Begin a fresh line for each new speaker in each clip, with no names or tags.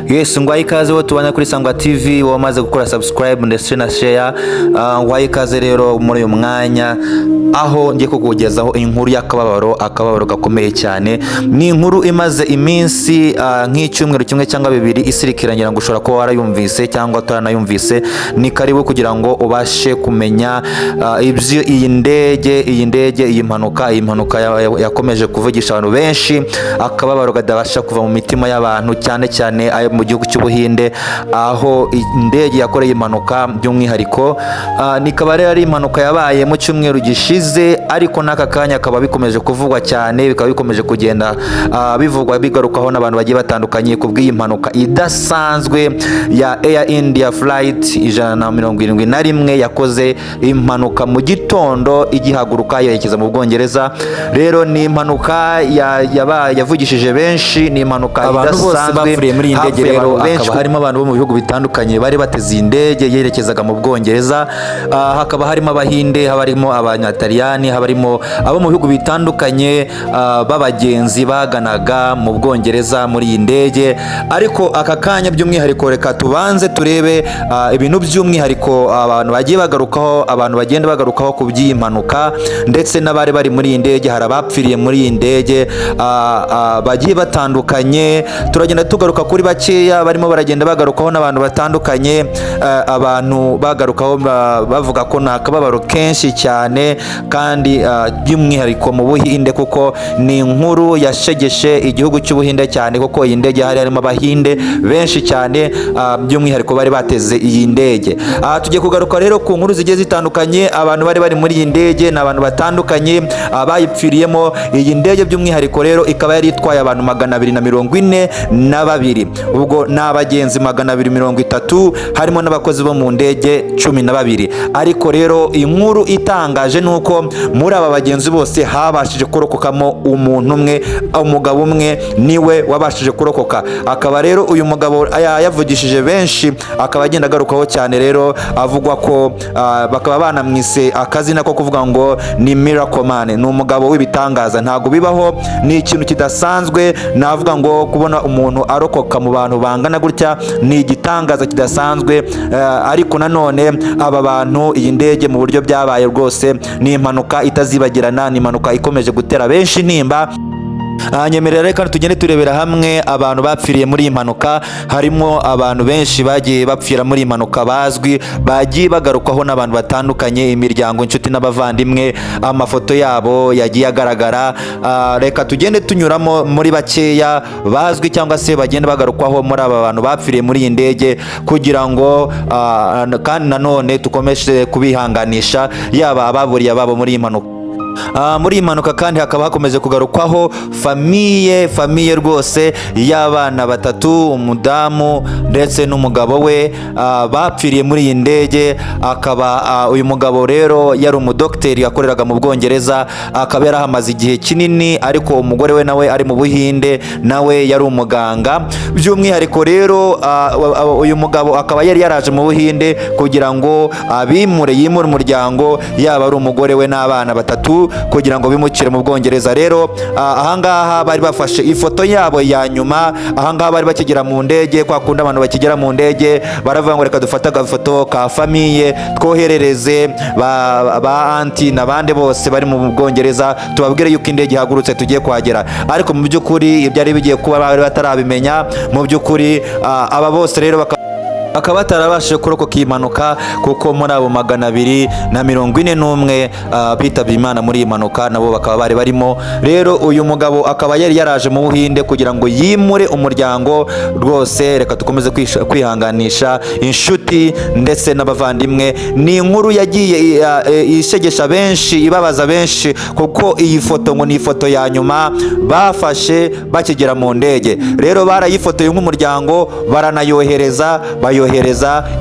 Yes, ngwaye ikaze wo tubanya kuri Sangwa TV wamaze gukora subscribe ndetse na share. Ngwaye ikaze rero muri uyu mwanya aho ngiye kukugezaho inkuru y'akababaro gakomeye cyane. Ni inkuru imaze iminsi nk'icyumweru kimwe cyangwa bibiri isirikirangira ngo ushobora kuba warayumvise cyangwa utanayumvise. Ni karibu kugira ngo ubashe kumenya ibyo iyi ndege iyi mpanuka yakomeje kuvugisha abantu benshi, akababaro kadabasha kuva mu mitima y'abantu cyane cyane ayo mu gihugu cy'Ubuhinde aho indege yakoreye impanuka by'umwihariko. Nikaba rero ari impanuka yabaye mu cyumweru gishize, ariko n'aka kanya akaba bikomeje kuvugwa cyane, bikaba bikomeje kugenda bivugwa bigarukaho n'abantu bagiye batandukanye kubw'iyi mpanuka idasanzwe ya Air India flight 171 yakoze impanuka mu gitondo igihaguruka yerekeza mu Bwongereza. Rero ni impanuka yavugishije benshi, ni impanuka idasanzwe muri iyi ndege. Rero akaba harimo abantu bo mu bihugu bitandukanye bari bateze indege yerekezaga mu Bwongereza. Hakaba harimo Abahinde, harimo Abanyataliyani, harimo abo mu bihugu bitandukanye b'abagenzi baganaga mu Bwongereza muri iyi ndege. Ariko aka kanya by'umwihariko reka tubanze turebe ibintu by'umwihariko abantu bagiye bagarukaho, abantu bagenda bagarukaho ku by'iyi mpanuka ndetse n'abari bari muri iyi ndege. Hari abapfiriye muri iyi ndege bagiye batandukanye, turagenda tugaruka kuri bakeya barimo baragenda bagarukaho n'abantu batandukanye. Abantu bagarukaho bavuga ko nta kababaro kenshi cyane kandi by'umwihariko mu Buhinde, kuko ni inkuru yashegeshe igihugu cy'Ubuhinde cyane, kuko iyi ndege harimo Abahinde benshi cyane by'umwihariko bari bateze iyi ndege. Tugiye kugaruka rero ku nkuru zigiye zitandukanye. Abantu bari muri iyi ndege ni abantu batandukanye bayipfiriyemo. Iyi ndege by'umwihariko rero ikaba yari itwaye abantu 242, ubwo ni abagenzi 230, harimo n'abakozi bo mu ndege 12. Ariko rero inkuru itangaje nuko muri aba bagenzi bose habashije kurokokamo umuntu umwe, umugabo umwe niwe wabashije kurokoka. Akaba rero uyu mugabo yavugishije benshi, akaba agenda agarukaho cyane. Rero avugwa ko bakaba banamwise akazina ko kuvuga ngo ni Miracle Man, ni umugabo w'ibitangaza. Ntago bibaho, ni ikintu kidasanzwe. Navuga ngo kubona umuntu arokoka mu bantu bangana gutya ni igitangaza kidasanzwe. Ariko nanone aba bantu, iyi ndege mu buryo byabaye rwose ni impanuka itazibagirana, ni impanuka ikomeje gutera benshi intimba. Nyemerera reka tugende turebera hamwe abantu bapfiriye muri iyi mpanuka. Harimo abantu benshi bagiye bapfira muri iyi mpanuka bazwi, bagiye bagarukaho n'abantu batandukanye, imiryango, inshuti n'abavandimwe. Amafoto yabo yagiye agaragara. Reka tugende tunyuramo muri bakeya bazwi cyangwa se bagenda bagarukwaho muri aba bantu bapfiriye muri iyi ndege, kugira ngo kandi nanone tukomeze kubihanganisha yaba ababuriye ababo muri iyi mpanuka. Muri iyi mpanuka kandi hakaba hakomeje kugarukwaho famiye rwose y'abana batatu, umudamu ndetse n'umugabo we bapfiriye muri iyi ndege. Akaba uyu mugabo rero yari umudokiteri yakoreraga mu Bwongereza, akaba yarahamaze igihe kinini, ariko umugore we nawe ari mu Buhinde, nawe yari umuganga. By'umwihariko rero uyu mugabo akaba yari yaraje mu Buhinde kugira ngo yimure umuryango, yaba ari umugore we n'abana batatu, kugira ngo bimukire mu Bwongereza. Rero ahangaha bari bafashe ifoto yabo ya nyuma. Ahangaha bari bakigera mu ndege, kwa kundi abantu bakigera mu ndege baravuga ngo reka dufate agafoto ka famiye twoherereze ba anti n'abandi bose bari mu Bwongereza, tubabwire yuko indege ihagurutse tugiye kuhagera. Ariko mu by'ukuri ibyari bigiye kuba bari batarabimenya. Mu by'ukuri aba bose rero bakaba batarabashije kurokoka iyi mpanuka, kuko muri abo 241 bitabye Imana muri iyi mpanuka nabo bakaba bari barimo. Rero uyu mugabo akaba yari yaraje mu Buhinde kugira ngo yimure umuryango rwose. Reka dukomeze kwihanganisha inshuti ndetse n'abavandimwe. Ni inkuru yagiye ishegesha benshi, ibabaza benshi, kuko iyi foto ngo ni ifoto ya nyuma bafashe bakigera mu ndege. Rero barayifotoye nk'umuryango, baranayohereza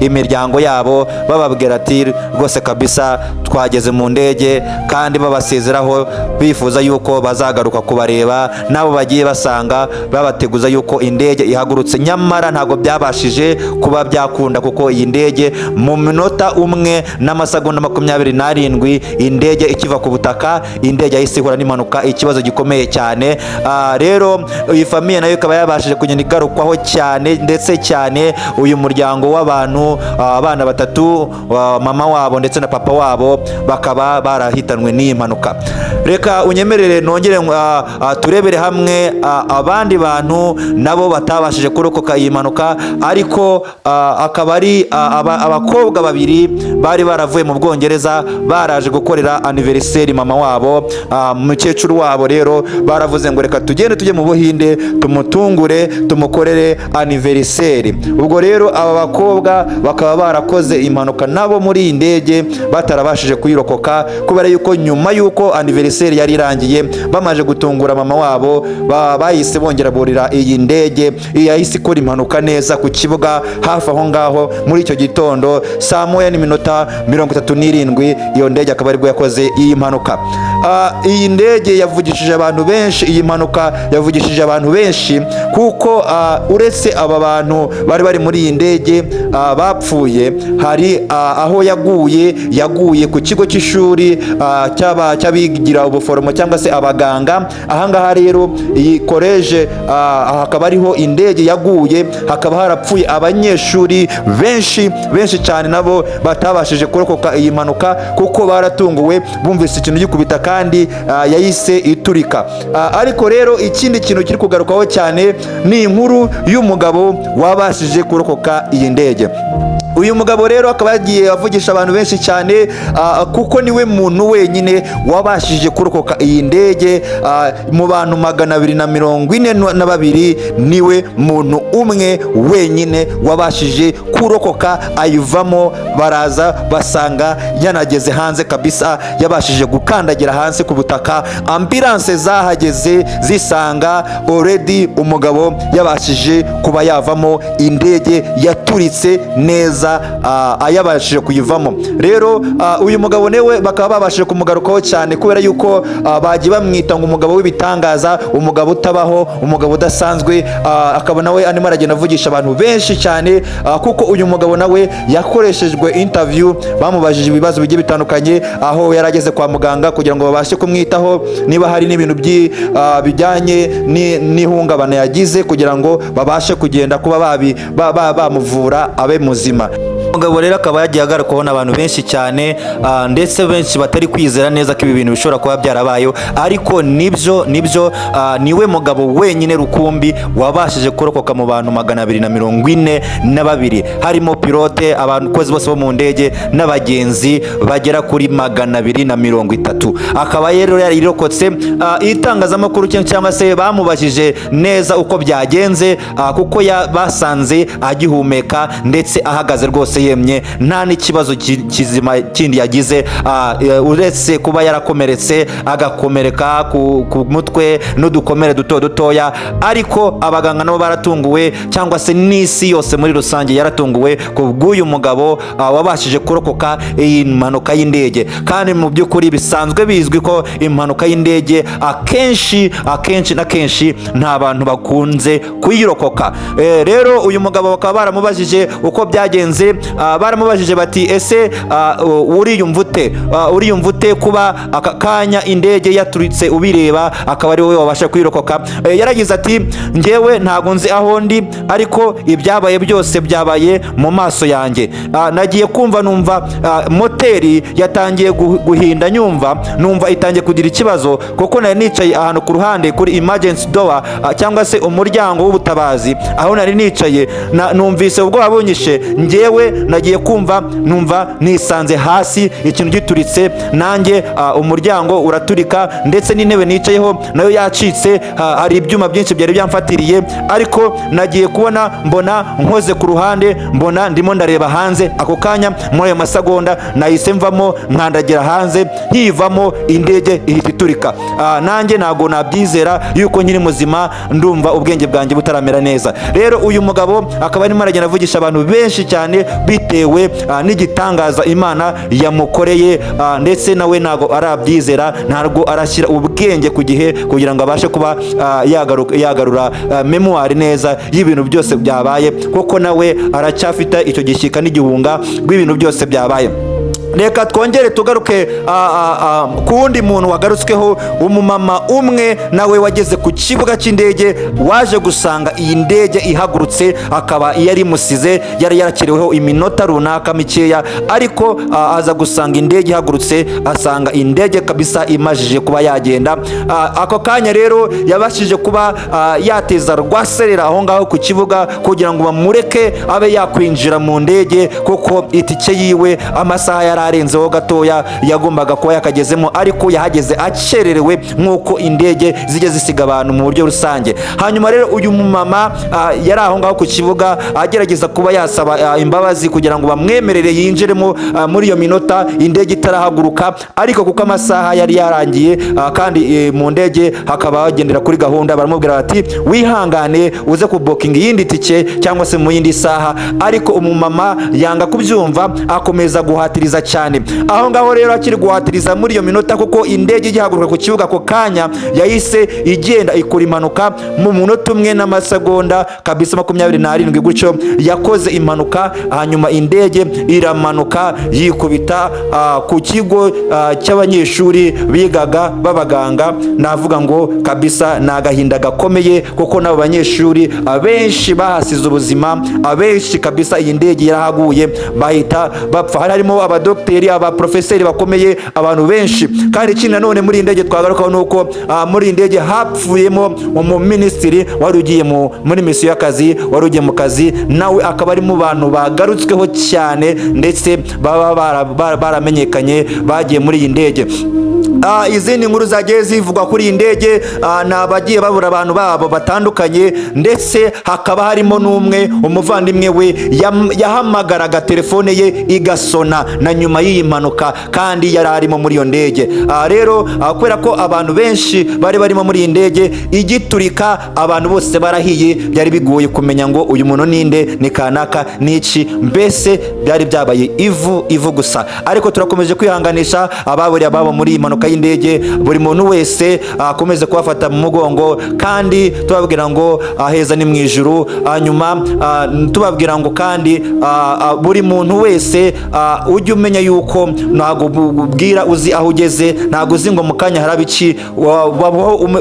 imiryango yabo, bababwira ati rwose kabisa twageze mu ndege, kandi babasezeraho bifuza yuko bazagaruka kubareba, nabo bagiye basanga babateguza yuko indege ihagurutse. Nyamara ntabwo byabashije kuba byakunda, kuko iyi ndege mu minota umwe n'amasegonda 27 indege ikiva ku butaka, indege yahise ihura n'impanuka, ikibazo gikomeye cyane. Rero iyi famiye nayo ikaba yabashije kugenda igarukwaho cyane, ndetse cyane uyu muryango w'abantu, abana batatu, mama wabo ndetse na papa wabo bakaba barahitanwe n'iyi mpanuka. Reka unyemerere nongere turebere hamwe abandi bantu nabo batabashije kurokoka iyi mpanuka, ariko akaba ari abakobwa babiri bari baravuye mu Bwongereza, baraje gukorera anniversaire mama wabo, umukecuru wabo. Rero baravuze ngo reka tugende tujye mu Buhinde tumutungure, tumukorere anniversaire. Ubwo rero aba bakobwa bakaba barakoze impanuka nabo muri iyi ndege, batarabashije kuyirokoka, kubera yuko nyuma yuko anniversaire yari irangiye, bamaje gutungura mama wabo, bahise bongera burira iyi ndege, yahise ikora impanuka neza ku kibuga hafi aho ngaho. Muri icyo gitondo saa 1:37 iyo ndege akaba aribwo yakoze iyi mpanuka. Iyi ndege yavugishije abantu benshi, iyi mpanuka yavugishije abantu benshi, kuko uretse aba bantu bari bari muri iyi ndege bapfuye, hari aho yaguye ku kigo cy'ishuri cy'abigira ubuforomo cyangwa se abaganga. Ahangaha rero iyi koleje hakaba ariho indege yaguye, hakaba harapfuye abanyeshuri benshi cyane, nabo batabashije kurokoka iyi mpanuka kuko baratunguwe, bumvise ikintu gikubita kandi yahise iturika. Ariko rero ikindi kintu kiri kugarukaho cyane ni inkuru y'umugabo wabashije kurokoka iyi ndege. Uyu mugabo rero akaba yagiye avugisha abantu benshi cyane, kuko niwe muntu wenyine wabashije kurokoka iyi ndege. Mu bantu 242 niwe muntu umwe wenyine wabashije kurokoka ayivamo. Baraza basanga yanageze hanze kabisa, yabashije gukandagira hanze ku butaka. Ambulance zahageze zisanga already umugabo yabashije kuba yavamo, indege yaturitse neza ayabashije kuyivamo. Rero uyu mugabo newe bakaba babashije kumugarukaho cyane, kubera yuko bagiye bamwita ngo umugabo w'ibitangaza, umugabo utabaho, umugabo udasanzwe. Akaba nawe arimo aragenda avugisha abantu benshi cyane, kuko uyu mugabo nawe yakoreshejwe interview, bamubajije ibibazo bigiye bitandukanye, aho yarageze kwa muganga kugira ngo babashe kumwitaho niba hari n'ibintu bijyanye n'ihungabana yagize, kugira ngo babashe kugenda kuba bamuvura abe muzima. Umugabo rero akaba yagiye agarukaho n'abantu benshi cyane, ndetse benshi batari kwizera neza ko ibi bintu bishobora kuba byarabayeho, ariko nibyo niwe mugabo wenyine rukumbi wabashije kurokoka mu bantu 242, harimo pilote, abakozi bose bo mu ndege n'abagenzi bagera kuri 230. Akaba rero yarirokotse. Itangazamakuru cyangwa se bamubajije neza uko byagenze, kuko basanze agihumeka ndetse ahagaze rwose yemye, nta n'ikibazo kizima kindi yagize, uretse kuba yarakomeretse, agakomereka ku mutwe n'udukomere dutoya. Ariko abaganga nabo baratunguwe, cyangwa se n'isi yose muri rusange yaratunguwe ku bw'uyu mugabo wabashije kurokoka iyi mpanuka y'indege. Kandi mu by'ukuri bisanzwe bizwi ko impanuka y'indege akenshi na kenshi nta bantu bakunze kuyirokoka. Rero uyu mugabo bakaba baramubajije uko byagenze, baramubajije bati ese uriyumva ute kuba aka kanya indege yaturitse ubireba akaba ari wowe wabasha kuyirokoka? Yaragize ati njyewe ntago nzi aho ndi, ariko ibyabaye byose byabaye mu maso yanjye. Nagiye kumva numva moteri yatangiye guhinda, numva itangiye kugira ikibazo, kuko nari nicaye ahantu ku ruhande kuri emergency door, cyangwa se umuryango w'ubutabazi. Aho nari nicaye numvise ubwoba bunyishe, njyewe nagiye kumva numva nisanze hasi, ikintu gituritse, nanjye umuryango uraturika, ndetse n'intebe nicayeho nayo yacitse. Hari ibyuma byinshi byari byamfatiriye, ariko nagiye kubona mbona nkoze ku ruhande, mbona ndimo ndareba hanze. Ako kanya muri ayo masegonda nahise mvamo, nkandagira hanze, nkivamo indege ihita iturika. Nanjye ntago nabyizera yuko nkiri muzima, ndumva ubwenge bwanjye butaramera neza. Rero uyu mugabo akaba arimo aragenda avugisha abantu benshi cyane bitewe n'igitangaza Imana yamukoreye, ndetse nawe ntago arabyizera, ntabwo arashyira ubwenge ku gihe kugira ngo abashe kuba yagarura memoire neza y'ibintu byose byabaye, kuko nawe aracyafite icyo gishyika n'igihunga rw'ibintu byose byabaye. Reka twongere tugaruke ku wundi muntu wagarutsweho, umumama umwe nawe wageze ku kibuga cy'indege, waje gusanga iyi ndege ihagurutse, akaba yari musize, yari yarakereweho iminota runaka mikeya, ariko aza gusanga indege ihagurutse, asanga indege kabisa imajije kuba yagenda. Ako kanya rero yabashije kuba yateza rwaserera aho ngaho ku kibuga kugira ngo bamureke abe yakwinjira mu ndege, kuko itike yiwe amasaha yararenzeho gatoya yagombaga kuba yakagezemo, ariko yahageze akererewe nk'uko indege zijya zisiga abantu mu buryo rusange. Hanyuma rero uyu mumama yari aho ngaho ku kibuga agerageza kuba yasaba imbabazi kugira ngo bamwemerere yinjiremo muri iyo minota indege itarahaguruka, ariko kuko amasaha yari yarangiye kandi mu ndege hakaba bagendera kuri gahunda, baramubwira bati wihangane uze kubokinga iyindi tike cyangwa se mu yindi saha, ariko umumama yanga kubyumva, akomeza guhatiriza cyane. Aho ngaho rero akiri guhatiriza muri iyo minota, kuko indege igihaguruka ku kibuga ako kanya yahise igenda ikora impanuka mu munota umwe n'amasegonda kabisa 27 gutyo, yakoze impanuka. Hanyuma indege iramanuka yikubita ku kigo cy'abanyeshuri bigaga b'abaganga. Navuga ngo kabisa ni agahinda gakomeye, kuko n'abo banyeshuri abenshi bahasize ubuzima, abenshi kabisa iyi ndege yarahaguye bahita bapfa. Harimo abadokiteri, abaprofeseri bakomeye, abantu benshi. Kandi ikindi nanone muri indege twagarukaho nuko muri indege hapfuyemo umuminisitiri wari ugiye muri misiyo y'akazi, wari ugiye mu kazi, nawe akaba ari mu bantu bagarutsweho cyane, ndetse baba baramenyekanye bagiye muri iyi ndege. Izindi nkuru zagiye zivugwa kuri iyi ndege ni abagiye babura abantu babo batandukanye, ndetse hakaba harimo n'umwe umuvandimwe we yahamagaraga telefone ye igasona na nyuma y'iyi mpanuka, kandi yari arimo muri iyo ndege. Rero kubera ko abantu benshi bari barimo muri iyi ndege igiturika, abantu bose barahiye, byari bigoye kumenya ngo uyu muntu ninde, ni kanaka, n'iki, mbese byari byabaye ivu gusa. Ariko turakomeje kwihanganisha ababuriye ababo muri iyi mpanuka y'indege, buri muntu wese akomeze kubafata mu mugongo, kandi tubabwira ngo heza ni mu ijuru. Hanyuma tubabwira ngo kandi buri muntu wese ujye umenya yuko ntago ubwira uzi aho ugeze, ntago uzi ngo mu kanya haraba iki,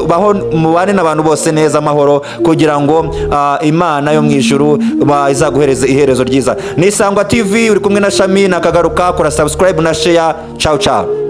baho mubane n'abantu bose neza amahoro, kugira ngo Imana yo mu ijuru izaguhereze iherezo ryiza. Ni Isangwa TV, uri kumwe na Shami, nakagaruka, kora subscribe na share. Ciao ciao.